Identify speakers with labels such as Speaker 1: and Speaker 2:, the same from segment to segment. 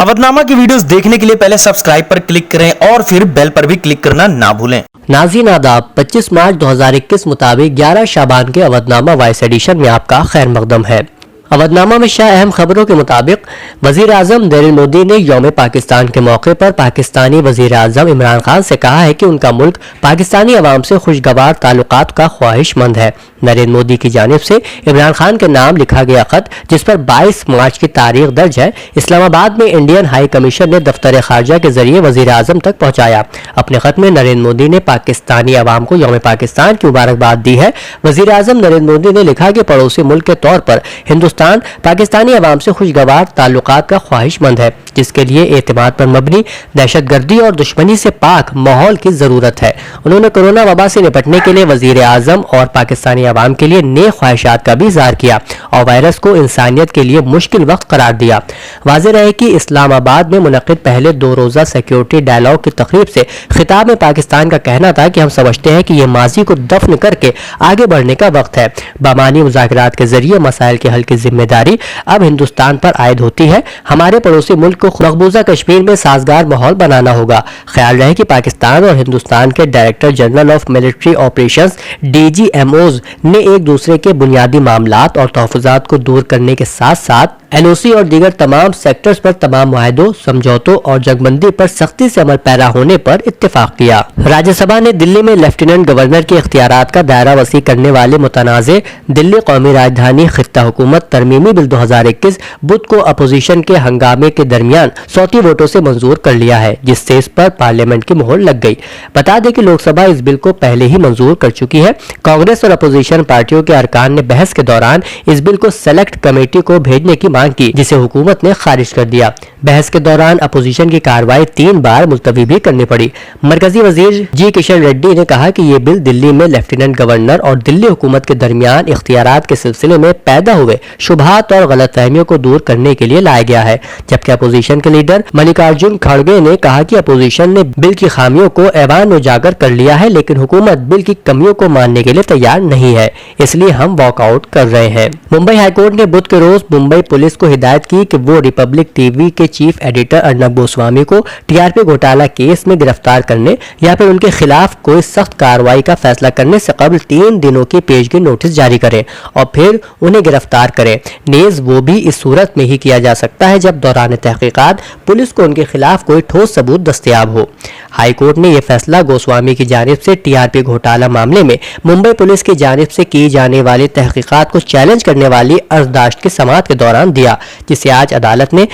Speaker 1: अवधनामा की वीडियोस देखने के लिए पहले सब्सक्राइब पर क्लिक करें और फिर बेल पर भी क्लिक करना ना भूलें।
Speaker 2: नाज़रीन आदाब, 25 मार्च 2021 मुताबिक 11 शाबान के अवधनामा वॉइस एडिशन में आपका खैर मकदम है। अवधनामा में शाह अहम खबरों के मुताबिक वजीर आजम नरेंद्र मोदी ने यौम पाकिस्तान के मौके पर पाकिस्तानी वजीर आजम इमरान खान से कहा है कि उनका मुल्क पाकिस्तानी अवाम से खुशगवार ताल्लुकात का ख्वाहिशमंद है। नरेंद्र मोदी की जानिब से इमरान खान के नाम लिखा गया खत, जिस पर 22 मार्च की तारीख दर्ज है, इस्लामाबाद में इंडियन हाई कमीशन ने दफ्तर खारजा के जरिए वजीर आजम तक पहुंचाया। अपने खत में नरेंद्र मोदी ने पाकिस्तानी अवाम को यौम पाकिस्तान की मुबारकबाद दी है। वजीर आजम नरेंद्र मोदी ने लिखा कि पड़ोसी मुल्क के तौर पर हिंदुस्तान पाकिस्तानी अवाम से खुशगवार ताल्लुकात का ख्वाहिशमंद है, जिसके लिए एतमाद पर मबनी दहशतगर्दी और दुश्मनी से पाक माहौल की जरूरत है। उन्होंने कोरोना वबा से निपटने के लिए वजीर आजम और पाकिस्तानी अवाम के लिए नेक ख्वाहिशात का भी इज़हार किया और वायरस को इंसानियत के लिए मुश्किल वक्त करार दिया। वाज़ेह रहे कि इस्लामाबाद में मुनक़िद पहले 2 रोज़ा सिक्योरिटी डायलॉग की तकरीब से खिताब में पाकिस्तान का कहना था कि हम समझते हैं कि यह माजी को दफन करके आगे बढ़ने का वक्त है। बामानी मुज़ाकरात के जरिए मसाइल के हल की जिम्मेदारी अब हिंदुस्तान पर आयद होती है। हमारे पड़ोसी मुल्क को मकबूजा कश्मीर में साजगार माहौल बनाना होगा। ख्याल रहे कि पाकिस्तान और हिंदुस्तान के director general of military operations DGMOs ने एक दूसरे के बुनियादी मामलात और तहफ़्फ़ुज़ात को दूर करने के साथ साथ LOC और दीगर तमाम सेक्टर्स पर तमाम मुआहदों, समझौतों और जगबंदी पर सख्ती से अमल पैरा होने पर इत्तेफाक किया। राज्यसभा ने दिल्ली में लेफ्टिनेंट गवर्नर के इख्तियारात का दायरा वसी करने वाले मुतनाज़े दिल्ली कौमी राजधानी खित्ता हुकूमत तरमीमी बिल 2021 बुध को अपोजिशन के हंगामे के दरमियान सौती वोटों से मंजूर कर लिया है, जिससे इस पर पार्लियामेंट की मोहर लग गई। बता दें कि लोकसभा इस बिल को पहले ही मंजूर कर चुकी है। कांग्रेस और अपोजिशन पार्टियों के अरकान ने बहस के दौरान इस बिल को सेलेक्ट कमेटी को भेजने की मांग की, जिसे हुकूमत ने खारिज कर दिया। बहस के दौरान अपोजिशन की कार्रवाई 3 बार मुलतवी भी करनी पड़ी। मरकजी वजीर जी किशन रेड्डी ने कहा कि ये बिल दिल्ली में लेफ्टिनेंट गवर्नर और दिल्ली हुकूमत के दरमियान इख्तियारात के सिलसिले में पैदा हुए शुबहात और गलतफहमियों को दूर करने के लिए लाया गया है। जबकि अपोजिशन के लीडर मल्लिकार्जुन खड़गे ने कहा कि अपोजिशन ने बिल की खामियों को ऐवान में उजागर कर लिया है, लेकिन हुकूमत बिल की कमियों को मानने के लिए तैयार नहीं है, इसलिए हम वॉकआउट कर रहे हैं। मुंबई हाईकोर्ट ने बुध के रोज मुंबई पुलिस को हिदायत की कि वो रिपब्लिक टीवी के चीफ एडिटर अर्नब गोस्वामी को TRP घोटाला केस में गिरफ्तार करने या फिर उनके खिलाफ कोई सख्त कार्रवाई का फैसला करने से कबल 3 दिनों की पेशगी नोटिस जारी करें और फिर उन्हें गिरफ्तार करें। नेज वो भी इस सूरत में ही किया जा सकता है जब दौरान तहकीकात पुलिस को उनके खिलाफ कोई ठोस सबूत दस्तयाब हो। हाई कोर्ट ने यह फैसला गोस्वामी की जानिब से TRP घोटाला मामले में मुंबई पुलिस की जानिब से की जाने वाली तहकीकात को चैलेंज करने वाली अर्जदाश्त की समाअत के दौरान दिया, जिसे आज अदालत ने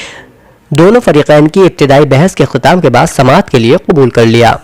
Speaker 2: दोनों फरीकैन की इब्तिदाई बहस के ख़िताम के बाद समाअत के लिए कबूल कर लिया।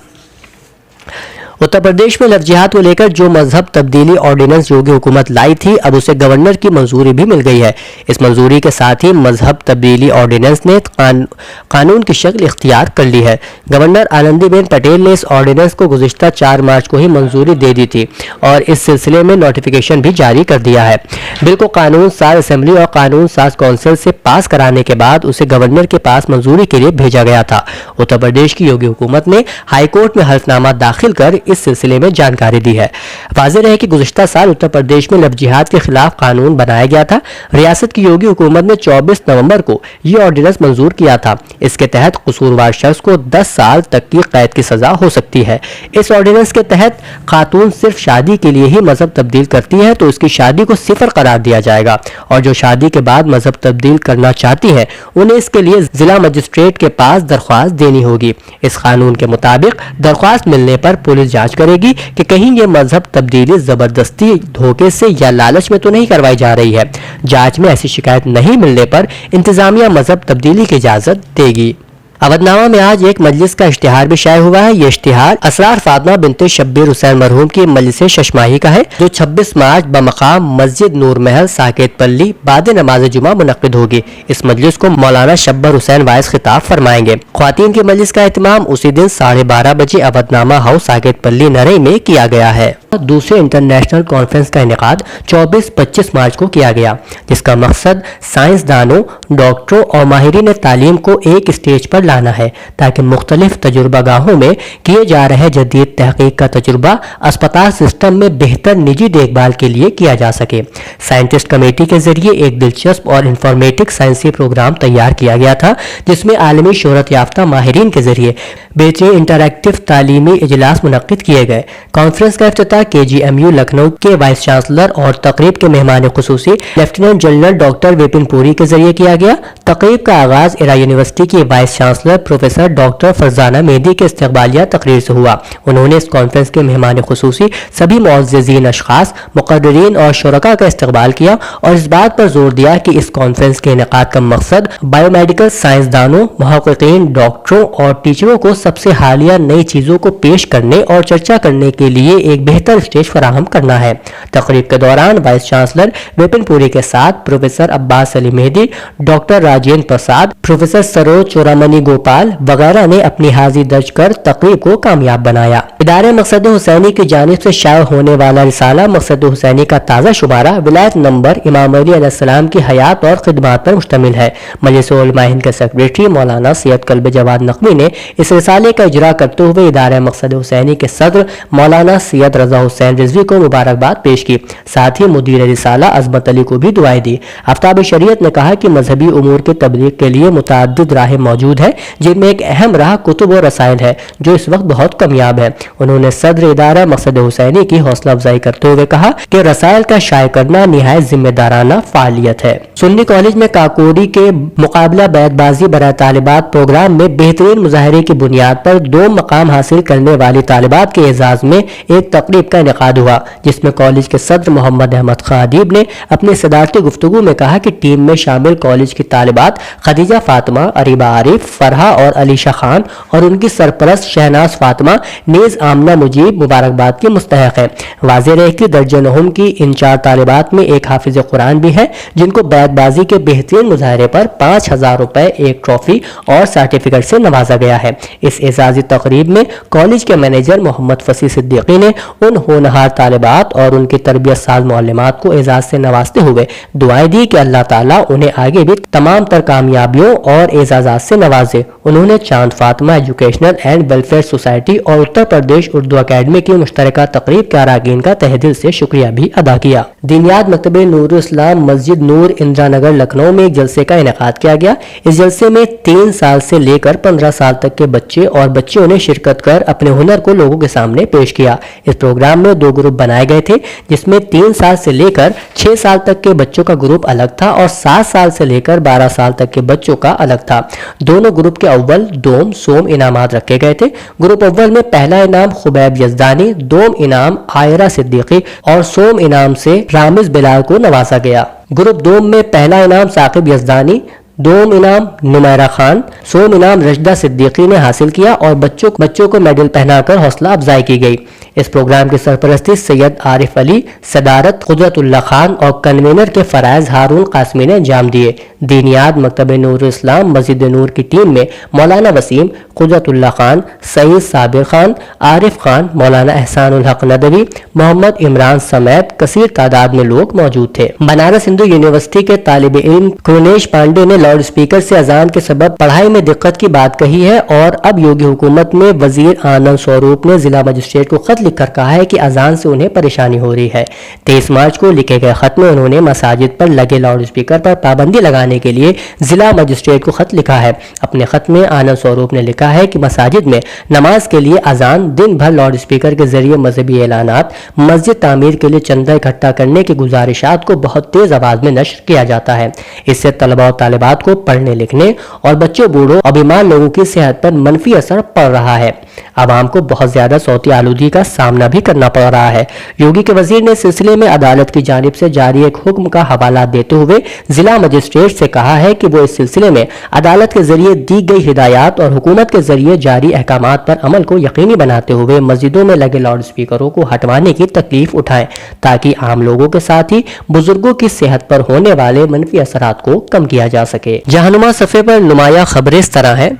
Speaker 2: उत्तर प्रदेश में लव जिहाद को लेकर जो मजहब तब्दीली ऑर्डिनेंस योगी हुकूमत लाई थी, अब उसे गवर्नर की मंजूरी भी मिल गई है। इस मंजूरी के साथ ही मजहब तब्दीली ऑर्डिनेंस ने कानून की शक्ल इख्तियार कर ली है। गवर्नर आनंदीबेन पटेल ने इस ऑर्डिनेंस को गुज़िश्ता 4 मार्च को ही मंजूरी दे दी थी और इस सिलसिले में नोटिफिकेशन भी जारी कर दिया है। बिल को कानून साज असेंबली और कानून साज कौंसिल से पास कराने के बाद उसे गवर्नर के पास मंजूरी के लिए भेजा गया था। उत्तर प्रदेश की योगी हुकूमत ने हाईकोर्ट में हल्फनामा दाखिल कर इस सिलसिले में जानकारी दी है। वाज़ेह रहे कि गुज़िश्ता साल उत्तर प्रदेश में लव जिहाद के खिलाफ कानून बनाया गया था। रियासत की योगी हुकूमत ने 24 नवंबर को यह ऑर्डिनेंस मंजूर किया था। इसके तहत कसूरवार शख्स को 10 साल तक की कैद की सजा हो सकती है। इस ऑर्डिनेंस के तहत खातून सिर्फ शादी के लिए ही मजहब तब्दील करती है तो उसकी शादी को सिफर करार दिया जाएगा और जो शादी के बाद मजहब तब्दील करना चाहती है उन्हें इसके लिए जिला मजिस्ट्रेट के पास दरख्वास्त देनी होगी। इस कानून के मुताबिक दरख्वास्त मिलने पर पुलिस जांच करेगी कि कहीं ये मजहब तब्दीली जबरदस्ती, धोखे से या लालच में तो नहीं करवाई जा रही है। जांच में ऐसी शिकायत नहीं मिलने पर इंतजामिया मजहब तब्दीली की इजाजत देगी। अवधनामा में आज एक मजलिस का इश्तिहार भी शाये हुआ है। ये इश्तिहार असरार फातिमा बिनते शब्बीर हुसैन मरहूम की मजलिस शशमाही का है, जो 26 मार्च बमकाम मस्जिद नूर महल साकेत पल्ली बाद नमाज जुमा मुनक्किद होगी। इस मजलिस को मौलाना शब्बर हुसैन वाइस खिताब फरमाएंगे। ख्वातीन की मजलिस का एहतमाम उसी दिन 12:30 बजे अवधनामा हाउस साकेत पल्ली नरई में किया गया है। दूसरे इंटरनेशनल कॉन्फ्रेंस का इनेकाद 24-25 मार्च को किया गया, जिसका मकसद साइंसदानों, डॉक्टरों और माहिरीन तालीम को एक स्टेज पर लाना है ताकि मुख्तलिफ तजुर्बागाहों में किए जा रहे जदीद तहकीक का तजुर्बा अस्पताल सिस्टम में बेहतर निजी देखभाल के लिए किया जा सके। साइंटिस्ट कमेटी के जरिए एक दिलचस्प और इंफॉर्मेटिव साइंसी प्रोग्राम तैयार किया गया था, जिसमें आलमी शोहरत याफ्ता माहिरीन के जरिए बेहतरीन इंटरैक्टिव तालीमी इजलास मुनक्किद किए गए। कॉन्फ्रेंस का इफ्तिताह KGMU लखनऊ के वाइस चांसलर और तकरीब के मेहमान खुसूसी lieutenant general doctor Vipin Puri के जरिए किया गया। तकरीब का आगाज इरा यूनिवर्सिटी की vice chancellor professor doctor Farzana Mehdi के इस्तकबालिया तकरीर से हुआ। उन्होंने इस कॉन्फ्रेंस के मेहमान खुसूसी सभी मुअज़्ज़िज़ीन अशखास, मुक़र्रिरीन और शुरका का इस्तकबाल किया और इस बात पर जोर दिया कि इस कॉन्फ्रेंस के इनेकाद का मकसद बायोमेडिकल साइंसदानों, मुहक़्क़िक़ीन, डॉक्टरों और टीचरों को सबसे हालिया नई चीज़ों को पेश करने और चर्चा करने के लिए एक बेहतर स्टेज फराहम करना है। तकरीब के दौरान वाइस चांसलर विपिन पुरी के साथ professor Abbas Ali Mehdi, doctor Rajendra Prasad, professor Saroj चोरामनी Gopal वगैरह ने अपनी हाजिरी दर्ज कर तकरीब को कामयाब बनाया। इदारे मकसद हुसैनी की जानिब से शाया होने वाला रिसाला मकसद हुसैनी का ताज़ा शुमारा विलायत नंबर इमाम अली अलैहिस्सलाम की हयात और खिदमात पर मुश्तमिल है। मजलिस उलमा हिंद के सेक्रेटरी मौलाना सैयद कल्ब जवाद नकवी ने इस रिसाले का इजरा करते हुए इदारे मकसद हुसैनी के सदर मौलाना सैयद रजा हुसैन रिजवी को मुबारकबाद पेश की। साथ ही मुदीर रिसाला अजमत अली को भी दुआएं दी। आफ्ताब शरीयत ने कहा कि मजहबी उमूर की तबलीग के लिए मुतअद्दिद राहें मौजूद है, जिनमें एक अहम राह कुतुब और रसाइल है जो इस वक्त बहुत कामयाब है। उन्होंने सदर इदारा मकसद हुसैनी की हौसला अफजाई करते हुए कहा कि रसाइल का शाये करना निहायत जिम्मेदाराना फालियत है। सुन्नी कॉलेज में काकोरी के मुकाबला बैतबाजी बराए तालिबात प्रोग्राम में बेहतरीन मुजाहरे की बुनियाद पर 2 मकाम हासिल करने वाली तालिबात के एजाज में एक तकरीब का इनेकाद हुआ, जिसमें कॉलेज के सदर मोहम्मद अहमद खान अदीब ने अपनी सदारती गुफ्तगू में कहा कि टीम में शामिल कॉलेज की तालिबात खदीजा फातिमा, अरीबा आरिफ, फरहा और अलीशा खान और उनकी सरपरस्त शहनाज फातिमा नीज आमना मुजीब मुबारकबाद की मुस्तहक है। वाज़ेह रहे कि दर्जन हम की इन 4 तालिबात में एक हाफिज कुरान भी है, जिनको बैतबाजी के बेहतरीन मुजाहरे पर 5000 रुपए, एक ट्रॉफी और सर्टिफिकेट से नवाजा गया है। इस एजाजी तकरीब में कॉलेज के मैनेजर मोहम्मद फसी सिद्दीकी ने उन होनहार तालिबात और उनकी तरबियत साज मुअल्लिमात को एजाज से नवाजते हुए दुआएं दी कि अल्लाह ताला उन्हें आगे भी तमाम तर कामयाबियों और एजाजात से नवाजे। उन्होंने चांद Fatima educational and welfare society और उत्तर प्रदेश उर्दू अकेडमी की मुश्तरका तकरीब के अराकीन का तहे दिल से शुक्रिया भी अदा किया। दीनियात मकतब नूर इस्लाम मस्जिद नूर इंदिरा नगर लखनऊ में एक जलसे का इनेकाद किया गया। इस जलसे में 3 साल से लेकर 15 साल तक के बच्चे और बच्चियों ने शिरकत कर अपने हुनर को लोगों के सामने पेश किया। इस प्रोग्राम में 2 ग्रुप बनाए गए थे, जिसमें 3 साल से लेकर 6 साल तक के बच्चों का ग्रुप अलग था और 7 साल से लेकर 12 साल तक के बच्चों का अलग था। दोनों ग्रुप के अव्वल, दोम, सोम इनामात रखे गए थे। ग्रुप अव्वल में पहला इनाम खुबैब यजदानी, दोम इनाम आयरा सिद्दीकी और सोम इनाम से रामिज बिलाल को नवाजा गया। ग्रुप दोम में पहला इनाम साकिब यजदानी, दोम इनाम नुमैरा खान, सोम इनाम रशदा सिद्दीकी ने हासिल किया और बच्चों को मेडल पहनाकर हौसला अफजाई की गई। इस प्रोग्राम की सरपरस्ती सैयद आरिफ अली, सदारत कुदरतुल्लाह खान और कन्वीनर के फराइज हारून कासमी ने अंजाम दिए। दीनियात मकतब नूर इस्लाम मस्जिद नूर की टीम में मौलाना वसीम, कुदरतुल्लाह खान, सईद साबिर खान, आरिफ खान, मौलाना एहसानुल हक नदवी, मोहम्मद इमरान समेत कसीर तादाद में लोग मौजूद थे। बनारस हिंदू यूनिवर्सिटी के तालिब इल्म कृनेश पांडे ने लाउड स्पीकर से अजान के सबब पढ़ाई में दिक्कत की बात कही है और अब योगी हुकूमत में वजीर आनंद स्वरूप ने जिला मजिस्ट्रेट को खत लिखकर कहा है कि अजान से उन्हें परेशानी हो रही है। 23 मार्च को लिखे गए खत में उन्होंने मसाजिद पर लगे लाउड स्पीकर पर पाबंदी लगाने के लिए जिला मजिस्ट्रेट को खत लिखा है। अपने खत में आनंद स्वरूप ने लिखा है कि मसाजिद में नमाज के लिए अजान, दिन भर लाउड स्पीकर के जरिए मजहबी ऐलानात, मस्जिद तामीर के लिए चंदा इकट्ठा करने की गुजारिशात को बहुत तेज आवाज में नश्र किया जाता है। इससे तलबा और तालिबात को पढ़ने लिखने और बच्चों, बूढ़ों और बीमार लोगों की सेहत पर मनफी असर पड़ रहा है। आवाम को बहुत ज्यादा सौती आलूदगी का सामना भी करना पड़ रहा है। योगी के वजीर ने सिलसिले में अदालत की जानिब से जारी एक हुक्म का हवाला देते हुए जिला मजिस्ट्रेट से कहा है कि वो इस सिलसिले में अदालत के जरिए दी गई हिदायत और हुकूमत के जरिए जारी अहकामात पर अमल को यकीनी बनाते हुए मस्जिदों में लगे लाउड स्पीकरों को हटवाने की तकलीफ उठाएं, ताकि आम लोगों के साथ ही बुजुर्गों की सेहत पर होने वाले मनफी असरात को कम किया जा सके। जहानुमा सफ़े पर नुमाया खबरें इस तरह है।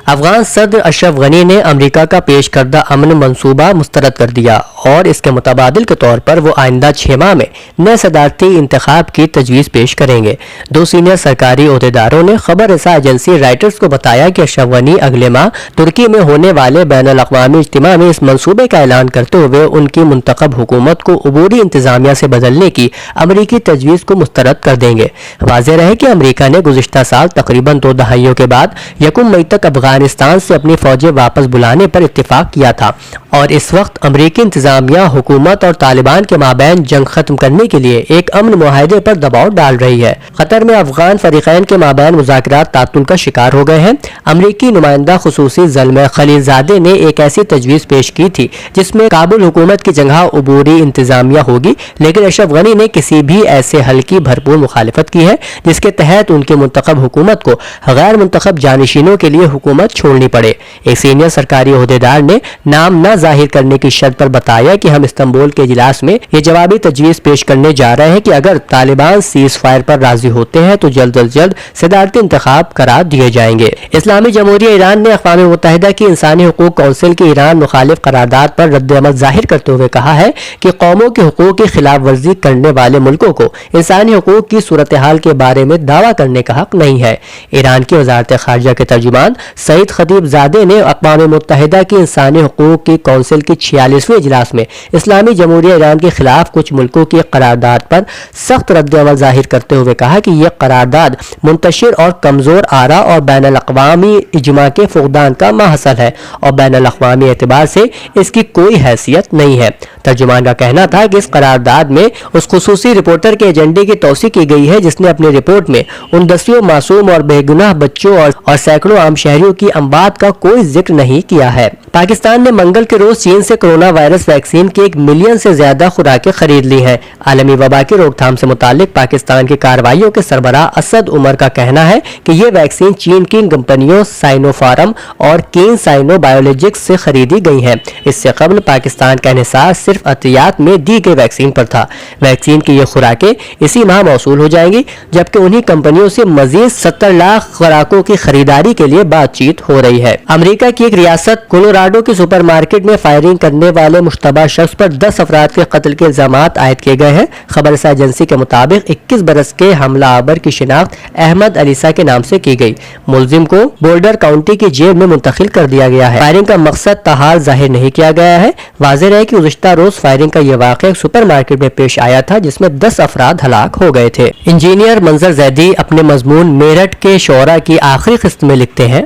Speaker 2: افغان صدر اشرف غنی نے امریکہ کا پیش کردہ امن منصوبہ مسترد کر دیا اور اس کے متبادل کے طور پر وہ آئندہ 6 ماہ میں نئے صدارتی انتخاب کی تجویز پیش کریں گے۔ 2 سینئر سرکاری عہدیداروں نے خبر رساں ایجنسی رائٹرز کو بتایا کہ اشرف غنی اگلے ماہ ترکی میں ہونے والے بین الاقوامی اجتماع میں اس منصوبے کا اعلان کرتے ہوئے ان کی منتخب حکومت کو عبوری انتظامیہ سے بدلنے کی امریکی تجویز کو مسترد کر دیں گے۔ واضح رہے کہ امریکہ نے گزشتہ سال تقریباً 2 دہائیوں کے بعد 1 مئی تک افغانستان سے اپنی فوجیں واپس بلانے پر اتفاق کیا تھا اور اس وقت امریکی انتظامیہ حکومت اور طالبان کے مابین جنگ ختم کرنے کے لیے ایک امن معاہدے پر دباؤ ڈال رہی ہے۔ قطر میں افغان فریقین کے مابین مذاکرات تعطل کا شکار ہو گئے ہیں۔ امریکی نمائندہ خصوصی زلمے خلیل زادے نے ایک ایسی تجویز پیش کی تھی جس میں کابل حکومت کی جگہ عبوری انتظامیہ ہوگی، لیکن اشرف غنی نے کسی بھی ایسے حل کی بھرپور مخالفت کی ہے جس کے تحت ان کی منتخب حکومت کو غیر منتخب جانشینوں کے لیے حکومت چھوڑنی پڑے۔ ایک سینئر سرکاری عہدیدار نے نام نہ ظاہر کرنے کی شرط پر بتایا کہ ہم استنبول کے اجلاس میں یہ جوابی تجویز پیش کرنے جا رہے ہیں کہ اگر طالبان سیز فائر پر راضی ہوتے ہیں تو جلد از جلد صدارتی انتخاب کرا دیے جائیں گے۔ اسلامی جمہوریہ ایران نے اقوام متحدہ کی انسانی حقوق کونسل کی ایران مخالف قرارداد پر رد عمل ظاہر کرتے ہوئے کہا ہے کہ قوموں کے حقوق کی خلاف ورزی کرنے والے ملکوں کو انسانی حقوق کی صورتحال کے بارے میں دعویٰ کرنے کا حق نہیں ہے۔ ایران کی وزارت خارجہ کے ترجمان سعید خطیب زادے نے اقوام متحدہ کی انسانی حقوق کی کونسل کی 46ویں اجلاس میں اسلامی جمہوریہ ایران کے خلاف کچھ ملکوں کی قرارداد پر سخت رد عمل ظاہر کرتے ہوئے کہا کہ یہ قرارداد منتشر اور کمزور آرا اور بین الاقوامی اجماع کے فقدان کا محصل ہے اور بین الاقوامی اعتبار سے اس کی کوئی حیثیت نہیں ہے۔ ترجمان کا کہنا تھا کہ اس قرارداد میں اس خصوصی رپورٹر کے ایجنڈے کی توثیق کی گئی ہے جس نے اپنی رپورٹ میں ان دسیوں معصوم اور بے گناہ بچوں اور سینکڑوں عام شہریوں کی اموات کا کوئی ذکر نہیں کیا ہے۔ پاکستان نے منگل کے روز چین سے کرونا وائرس ویکسین کی 1 ملین سے زیادہ خوراکیں خرید لی ہیں۔ عالمی وبا کی روک تھام سے متعلق پاکستان کی کارروائیوں کے سربراہ اسد عمر کا کہنا ہے کہ یہ ویکسین چین کی کمپنیوں سائنو فارم اور کین سائنو بایولوجکس سے خریدی گئی ہیں۔ اس سے قبل پاکستان کا انحصار صرف عطیات میں دی گئی ویکسین پر تھا۔ ویکسین کی یہ خوراکیں اسی ماہ موصول ہو جائیں گی جبکہ انہی کمپنیوں سے مزید 70 لاکھ خوراکوں کی خریداری کے لیے بات چیت ہو رہی ہے۔ امریکہ کی ایک ریاست کولوراڈو کی سپر مارکیٹ میں فائرنگ کرنے والے مشتبہ شخص پر 10 افراد کے قتل کے الزامات عائد کیے گئے ہیں۔ خبر رساں ایجنسی کے مطابق 21 برس کے حملہ آور کی شناخت احمد علیسا کے نام سے کی گئی۔ ملزم کو بولڈر کاؤنٹی کی جیل میں منتقل کر دیا گیا ہے۔ فائرنگ کا مقصد تاحال ظاہر نہیں کیا گیا ہے۔ واضح رہے کہ گزشتہ روز فائرنگ کا یہ واقعہ ایک سپر مارکیٹ میں پیش آیا تھا جس میں 10 افراد ہلاک ہو گئے تھے۔ انجینئر منظر زیدی اپنے مضمون میرٹھ کے شعراء کی آخری قسط میں لکھتے ہیں: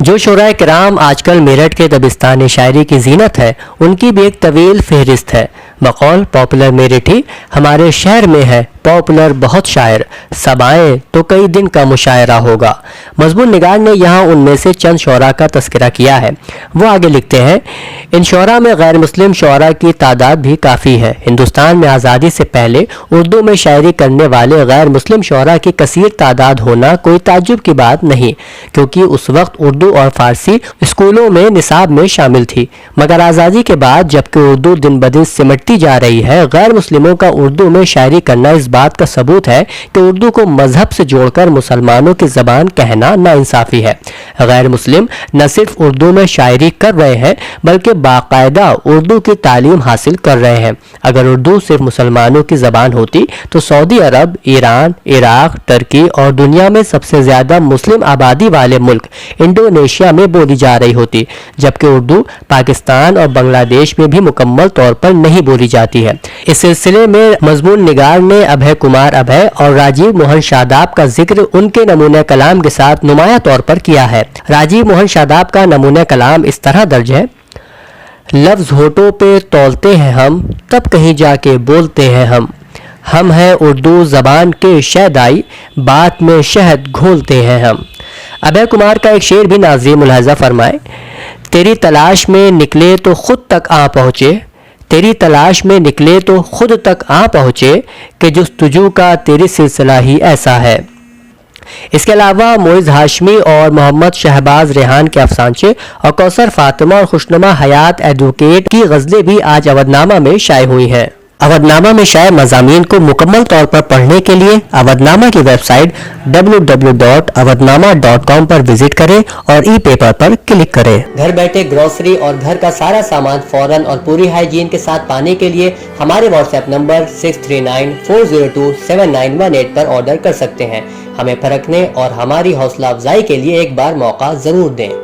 Speaker 2: جو شعراء کرام آج کل میرٹھ کے دبستان شاعری کی زینت ہے ان کی بھی ایک طویل فہرست ہے۔ بقول پاپولر میرٹھی ہمارے شہر میں ہے پاپولر بہت شاعر، سب آئیں تو کئی دن کا مشاعرہ ہوگا۔ مضمون نگار نے یہاں ان میں سے چند شعراء کا تذکرہ کیا ہے۔ وہ آگے لکھتے ہیں: ان شعراء میں غیر مسلم شعراء کی تعداد بھی کافی ہے۔ ہندوستان میں آزادی سے پہلے اردو میں شاعری کرنے والے غیر مسلم شعراء کی کثیر تعداد ہونا کوئی تعجب کی بات نہیں، کیونکہ اس وقت اردو اور فارسی اسکولوں میں نصاب میں شامل تھی، مگر آزادی کے بعد جبکہ اردو دن بدن سمٹتی جا رہی ہے، غیر مسلموں کا اردو میں شاعری کرنا اس بات کا ثبوت ہے کہ اردو کو مذہب سے جوڑ کر مسلمانوں کی زبان کہنا ناانصافی ہے۔ غیر مسلم نہ صرف اردو میں شاعری کر رہے ہیں بلکہ باقاعدہ اردو کی تعلیم حاصل کر رہے ہیں۔ اگر اردو صرف مسلمانوں کی زبان ہوتی تو سعودی عرب، ایران، عراق، ترکی اور دنیا میں سب سے زیادہ مسلم آبادی والے ملک انڈونیشیا میں بولی جا رہی ہوتی، جبکہ اردو پاکستان اور بنگلہ دیش میں بھی مکمل طور پر نہیں بولی جاتی ہے۔ اس سلسلے میں مضمون نگار نے ابھے کمار ابھے اور راجیو موہن شاداب کا ذکر ان کے نمونہ کلام کے ساتھ نمایاں طور پر کیا ہے۔ راجیو موہن شاداب کا نمونہ کلام اس طرح درج ہے: لفظ ہونٹوں پہ تولتے ہیں ہم، تب کہیں جا کے بولتے ہیں ہم ہیں اردو زبان کے شیدائی، بات میں شہد گھولتے ہیں ہم۔ ابھے کمار کا ایک شعر بھی ناظرین ملاحظہ فرمائے: تیری تلاش میں نکلے تو خود تک آ پہنچے، تیری تلاش میں نکلے تو خود تک آ پہنچے کہ جستجو کا تیری سلسلہ ہی ایسا ہے۔ اس کے علاوہ معز ہاشمی اور محمد شہباز ریحان کے افسانچے اور کوثر فاطمہ اور خوشنما حیات ایڈوکیٹ کی غزلیں بھی آج اودھ نامہ میں شائع ہوئی ہیں۔ अवधनामा में शाये मज़ामीन को मुकम्मल तौर पर पढ़ने के लिए अवधनामा की वेबसाइट www.awadhnama.com पर विजिट करें और ई पेपर पर क्लिक करें। घर बैठे ग्रोसरी और घर का सारा सामान फौरन और पूरी हाइजीन के साथ पाने के लिए हमारे व्हाट्सएप नंबर 6394027918 पर ऑर्डर कर सकते हैं। हमें परखने और हमारी हौसला अफजाई के लिए एक बार मौका जरूर दें।